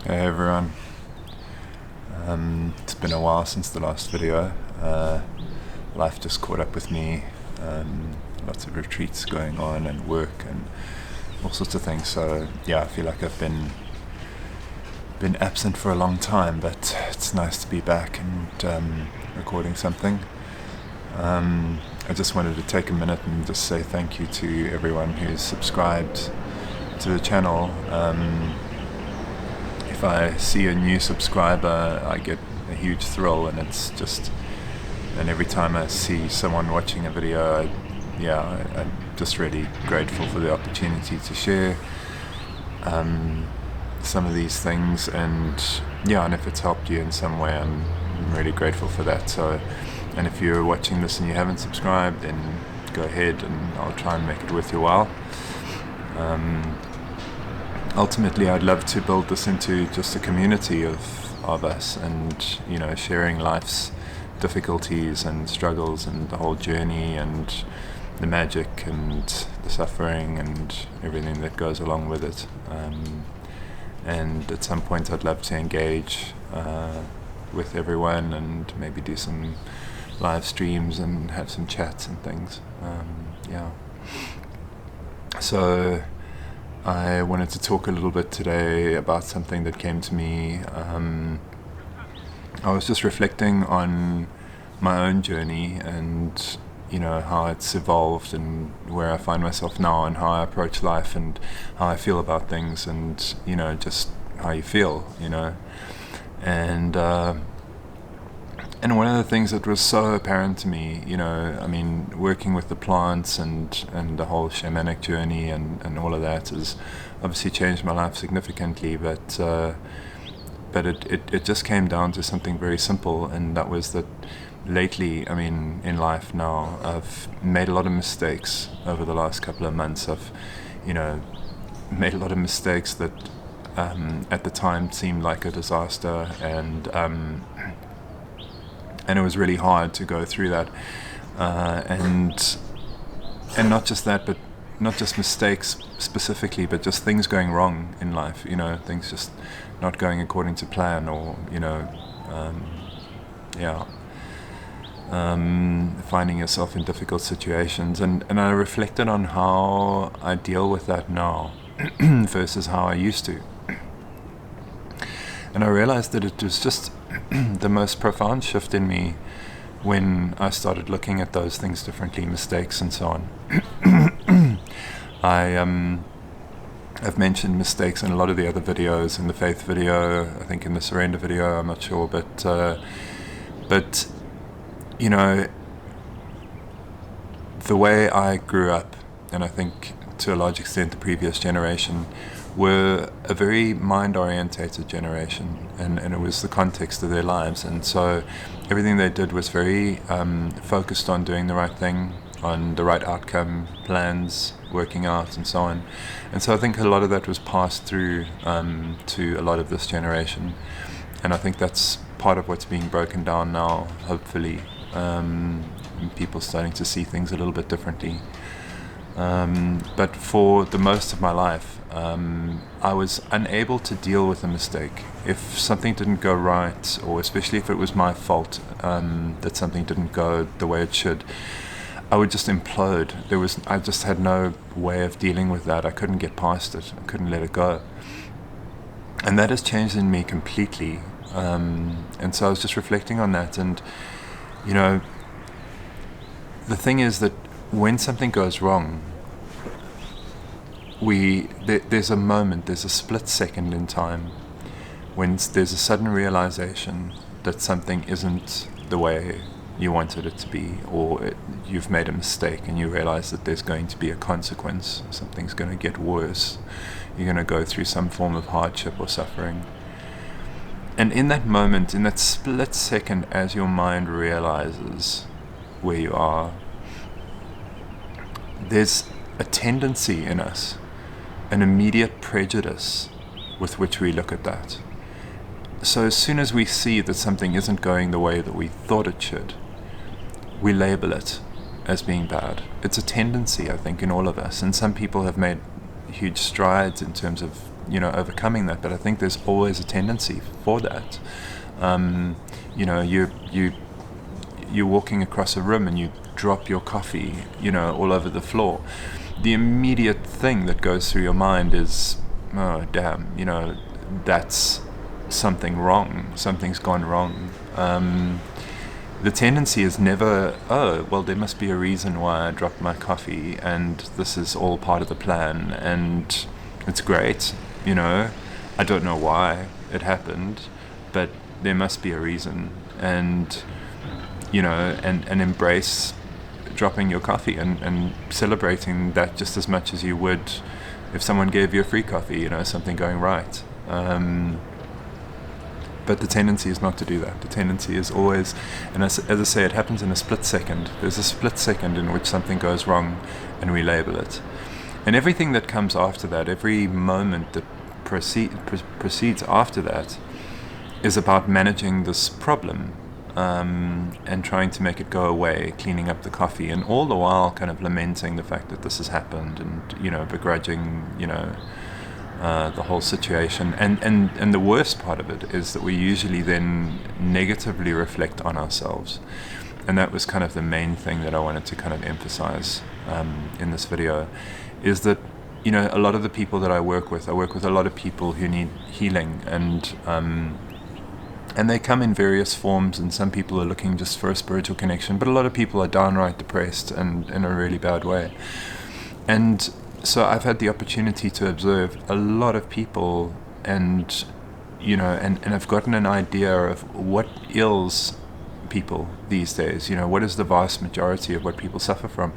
Hey everyone, it's been a while since the last video. Life just caught up with me, lots of retreats going on and work and all sorts of things, so yeah, I feel like I've been absent for a long time, but it's nice to be back and recording something. I just wanted to take a minute and just say thank you to everyone who's subscribed to the channel. If I see a new subscriber, I get a huge thrill, and every time I see someone watching a video, I'm just really grateful for the opportunity to share some of these things, and if it's helped you in some way, I'm really grateful for that. So, and if you're watching this and you haven't subscribed, then go ahead and I'll try and make it worth your while. Ultimately, I'd love to build this into just a community of us, and sharing life's difficulties and struggles and the whole journey and the magic and the suffering and everything that goes along with it. And at some point I'd love to engage with everyone and maybe do some live streams and have some chats and things. So I wanted to talk a little bit today about something that came to me. I was just reflecting on my own journey and how it's evolved and where I find myself now and how I approach life and how I feel about things, and just how you feel, and one of the things that was so apparent to me, working with the plants and the whole shamanic journey and all of that has obviously changed my life significantly, but it just came down to something very simple, and that was that lately, in life now, I've made a lot of mistakes over the last couple of months. I've made a lot of mistakes that at the time seemed like a disaster, and it was really hard to go through that, and not just that, but not just mistakes specifically, but just things going wrong in life, things just not going according to plan, or finding yourself in difficult situations, and I reflected on how I deal with that now versus how I used to, and I realized that it was just the most profound shift in me when I started looking at those things differently, mistakes and so on. I've mentioned mistakes in a lot of the other videos, in the faith video, I think in the surrender video, I'm not sure, but the way I grew up, and I think to a large extent the previous generation, were a very mind-orientated generation, and it was the context of their lives, and so everything they did was very focused on doing the right thing, on the right outcome, plans, working out, and so on. And so I think a lot of that was passed through to a lot of this generation, and I think that's part of what's being broken down now, hopefully. People starting to see things a little bit differently. But for the most of my life, I was unable to deal with a mistake. If something didn't go right, or especially if it was my fault, that something didn't go the way it should, I would just implode. I just had no way of dealing with that. I couldn't get past it. I couldn't let it go. And that has changed in me completely. And so I was just reflecting on that, and the thing is that when something goes wrong, there's a moment, there's a split second in time when there's a sudden realization that something isn't the way you wanted it to be, or you've made a mistake, and you realize that there's going to be a consequence. Something's going to get worse. You're going to go through some form of hardship or suffering. And in that moment, in that split second, as your mind realizes where you are, there's a tendency in us, an immediate prejudice with which we look at that. So as soon as we see that something isn't going the way that we thought it should, we label it as being bad. It's a tendency, I think, in all of us, and some people have made huge strides in terms of, you know, overcoming that, but I think there's always a tendency for that. You know, you're walking across a room and you drop your coffee, you know, all over the floor. The immediate thing that goes through your mind is, oh damn, you know, that's something wrong, something's gone wrong. The tendency is never, oh, well, there must be a reason why I dropped my coffee, and this is all part of the plan, and it's great, you know, I don't know why it happened, but there must be a reason. And, you know, and embrace dropping your coffee, and celebrating that just as much as you would if someone gave you a free coffee, you know, something going right. But the tendency is not to do that. The tendency is always, and as I say, it happens in a split second. There's a split second in which something goes wrong and we label it. And everything that comes after that, every moment that proceeds after that, is about managing this problem, and trying to make it go away, cleaning up the coffee, and all the while kind of lamenting the fact that this has happened, and, you know, begrudging, you know, the whole situation. And the worst part of it is that we usually then negatively reflect on ourselves. And that was kind of the main thing that I wanted to kind of emphasize in this video, is that, you know, a lot of the people that I work with a lot of people who need healing, and they come in various forms, and some people are looking just for a spiritual connection, but a lot of people are downright depressed and in a really bad way. And so I've had the opportunity to observe a lot of people, and, you know, and I've gotten an idea of what ails people these days. You know, what is the vast majority of what people suffer from?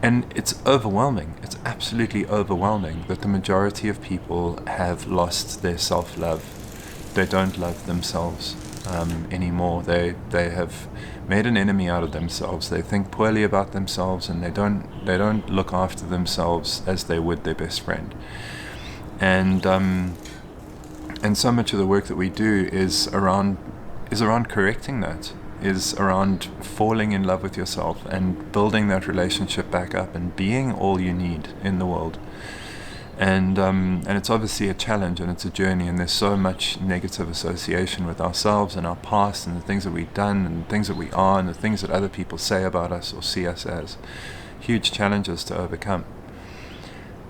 And it's overwhelming. It's absolutely overwhelming that the majority of people have lost their self-love. They don't love themselves anymore. They have made an enemy out of themselves. They think poorly about themselves, and they don't look after themselves as they would their best friend. And so much of the work that we do is around correcting that, is around falling in love with yourself and building that relationship back up and being all you need in the world. And it's obviously a challenge, and it's a journey, and there's so much negative association with ourselves and our past and the things that we've done and the things that we are and the things that other people say about us or see us as. Huge challenges to overcome.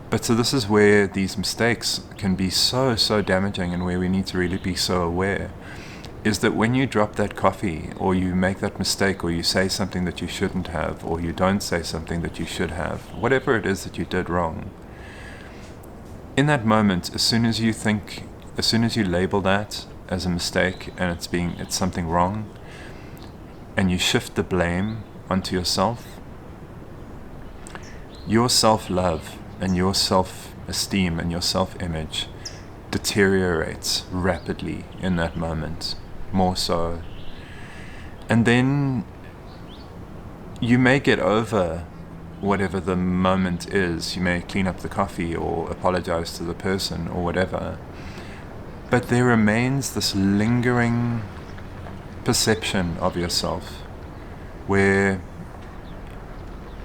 But so this is where these mistakes can be so damaging, and where we need to really be so aware, is that when you drop that coffee, or you make that mistake, or you say something that you shouldn't have, or you don't say something that you should have, whatever it is that you did wrong, in that moment, as soon as you label that as a mistake, and it's something wrong, and you shift the blame onto yourself, your self-love and your self-esteem and your self-image deteriorates rapidly in that moment, more so. And then you may get over whatever the moment is. You may clean up the coffee or apologize to the person or whatever, but there remains this lingering perception of yourself where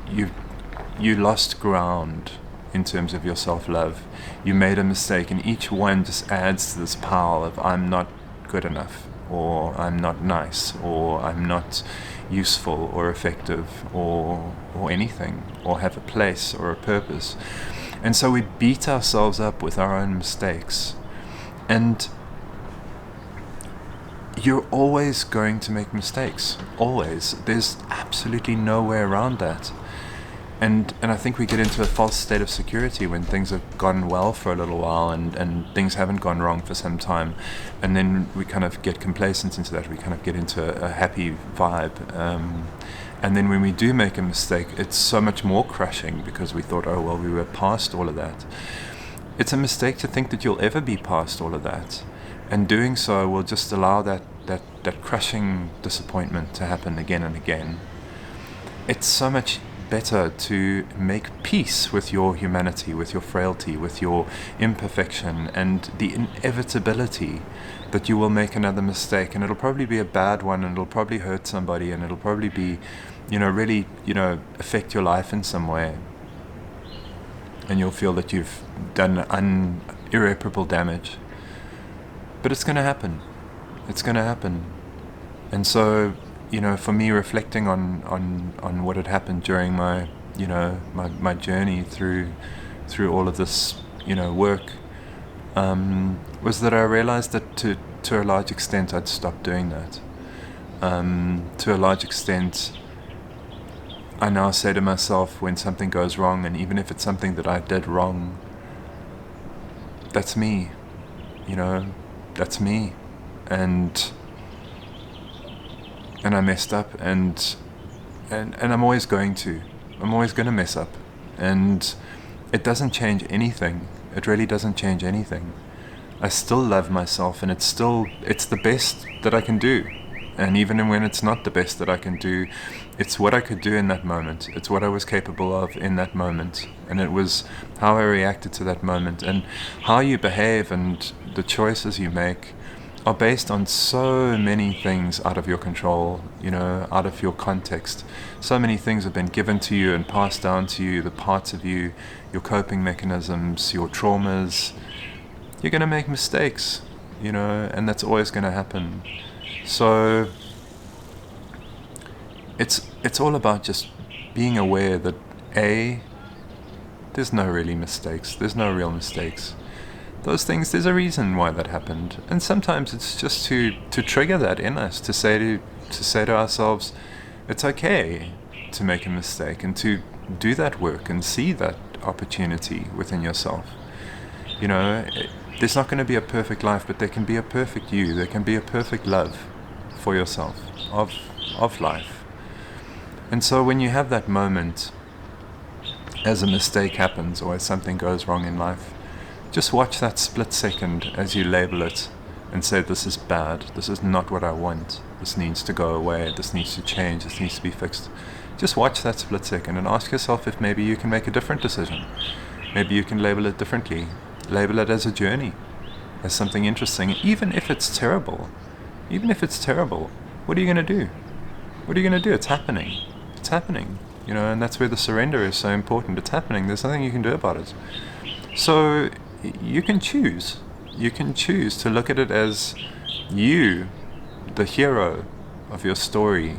you lost ground in terms of your self-love. You made a mistake, and each one just adds to this pile of I'm not good enough, or I'm not nice, or I'm not useful or effective or anything, or have a place or a purpose. And so we beat ourselves up with our own mistakes. And you're always going to make mistakes, always. There's absolutely no way around that. And I think we get into a false state of security when things have gone well for a little while, and things haven't gone wrong for some time, and then we kind of get complacent into that. We kind of get into a happy vibe, and then when we do make a mistake, it's so much more crushing, because we thought, oh well, we were past all of that. It's a mistake to think that you'll ever be past all of that, and doing so will just allow that crushing disappointment to happen again and again. It's so much better to make peace with your humanity, with your frailty, with your imperfection, and the inevitability that you will make another mistake, and it'll probably be a bad one, and it'll probably hurt somebody, and it'll probably be, really, affect your life in some way. And you'll feel that you've done irreparable damage. But it's going to happen. It's going to happen. And so, for me, reflecting on what had happened during my, my journey through all of this, work, was that I realized that to a large extent I'd stopped doing that. To a large extent, I now say to myself, when something goes wrong, and even if it's something that I did wrong, that's me, that's me, and I messed up, and I'm always going to mess up, and it doesn't change anything. It really doesn't change anything. I still love myself, and it's the best that I can do. And even when it's not the best that I can do, it's what I could do in that moment. It's what I was capable of in that moment. And it was how I reacted to that moment. And how you behave and the choices you make are based on so many things out of your control, out of your context. So many things have been given to you and passed down to you, the parts of you, your coping mechanisms, your traumas. You're going to make mistakes, and that's always going to happen. So it's all about just being aware that there's no really mistakes. There's no real mistakes. Those things, there's a reason why that happened, and sometimes it's just to trigger that in us, to say to ourselves, it's okay to make a mistake, and to do that work and see that opportunity within yourself. There's not going to be a perfect life, but there can be a perfect you. There can be a perfect love for yourself of life. And so when you have that moment, as a mistake happens or as something goes wrong in life, just watch that split second as you label it and say, this is bad, this is not what I want, this needs to go away, this needs to change, this needs to be fixed. Just watch that split second and ask yourself if maybe you can make a different decision. Maybe you can label it differently. Label it as a journey, as something interesting, even if it's terrible. Even if it's terrible, what are you going to do? What are you going to do? It's happening. It's happening. And that's where the surrender is so important. It's happening. There's nothing you can do about it. So you can choose. You can choose to look at it as you, the hero of your story,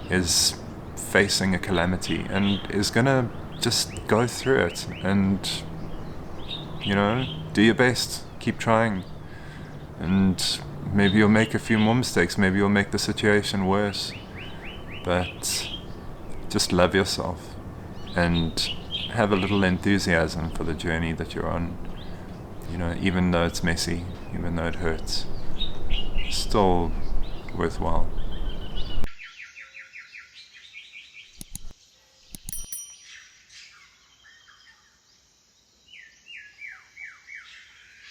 is facing a calamity and is going to just go through it and, do your best. Keep trying. And maybe you'll make a few more mistakes. Maybe you'll make the situation worse. But just love yourself and have a little enthusiasm for the journey that you're on. Even though it's messy, even though it hurts, still worthwhile.